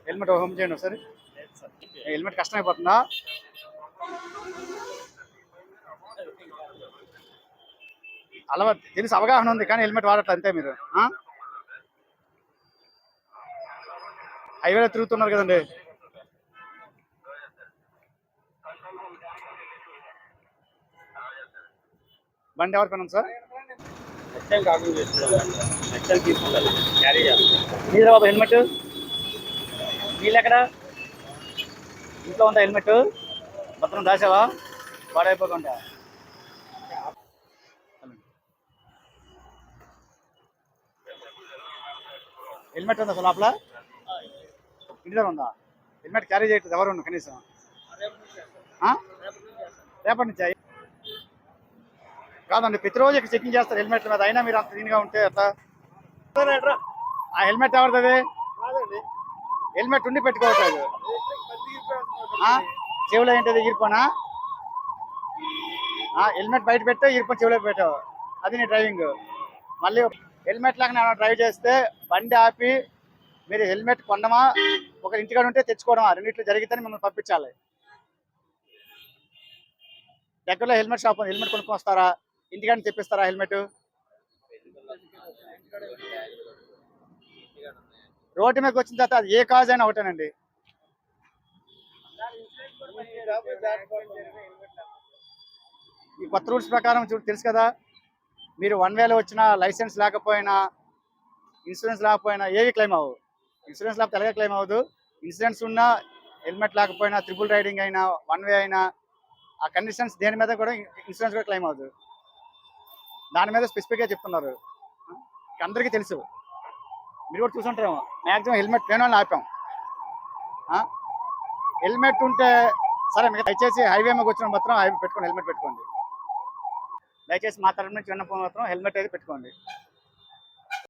Helmet home చేయండి ఒకసారి. Helmet కష్టమైపోతుందా? అలవాటు తెలుసు, అవగాహన ఉంది, కానీ హెల్మెట్ వాడట్లేదు అంతే. మీరు హైవేలో తిరుగుతున్నారు కదండి. బండి ఎవరి పని ఉంది సార్? నీళ్ళ బాబు హెల్మెట్ నీళ్ళు ఎక్కడ? ఇంట్లో ఉందా హెల్మెట్? మొత్తం దాచావా? పాడైపోకుండా. హెల్మెట్ ఉందా అసలు లోపల? ఇంటి దగ్గర ఉందా? హెల్మెట్ క్యారీ చేయట్లేదు ఎవరు ఉండు కనీసం? రేపటి నుంచి కాదండి, ప్రతిరోజు ఇక్కడ చెకింగ్ చేస్తారు హెల్మెట్ల మీద, అయినా మీరు అంత క్లీన్గా ఉంటే ఎట్లా? ఆ హెల్మెట్ ఎవరిది? హెల్మెట్ ఉండి పెట్టుకోవట్లేదు. చెవులో ఏంటిది ఈర్పోనా? హెల్మెట్ బయట పెట్టావు, ఈర్పోన్ చెవులో పెట్టావు, అది నీ డ్రైవింగ్. మళ్ళీ హెల్మెట్ లాగా డ్రైవ్ చేస్తే బండి ఆపి మీరు హెల్మెట్ కొనడమా, ఒక ఇంటికాడ ఉంటే తెచ్చుకోవడమా, రెండింటిలో జరిగితేనే మిమ్మల్ని పంపించాలి. దగ్గరలో హెల్మెట్ షాప్ ఉంది, హెల్మెట్ కొనుక్కొని వస్తారా? ఇంటికాడ తెప్పిస్తారా హెల్మెట్? రోడ్డు మీదకి వచ్చిన తర్వాత అది ఏ కాజ్ అయినా ఒకటేనండి. ఈ కొత్త రూల్స్ ప్రకారం తెలుసు కదా, మీరు 1 వేలో వచ్చినా, లైసెన్స్ లేకపోయినా, ఇన్సూరెన్స్ లేకపోయినా ఏవి క్లెయిమ్ అవ్వవు. ఇన్సూరెన్స్ లేకపోతే ఎలాగే క్లెయిమ్ అవ్వదు. ఇన్సూరెన్స్ ఉన్నా, హెల్మెట్ లేకపోయినా, ట్రిపుల్ రైడింగ్ అయినా, 1 వే అయినా, ఆ కండిషన్స్ దేని మీద కూడా ఇన్సూరెన్స్ కూడా క్లెయిమ్ అవ్వదు. దాని మీద స్పెసిఫిక్గా చెప్తున్నారు, అందరికీ తెలుసు. మీరు కూడా చూసుంటారేమో, మ్యాక్సిమం హెల్మెట్ లేని వాళ్ళని ఆపాం. హెల్మెట్ ఉంటే సరే, మీకు దయచేసి హైవే మీద వచ్చిన మాత్రం పెట్టుకోండి, హెల్మెట్ పెట్టుకోండి. దయచేసి మా తరఫు నుంచి విన్నపం మాత్రం హెల్మెట్ అయితే పెట్టుకోండి.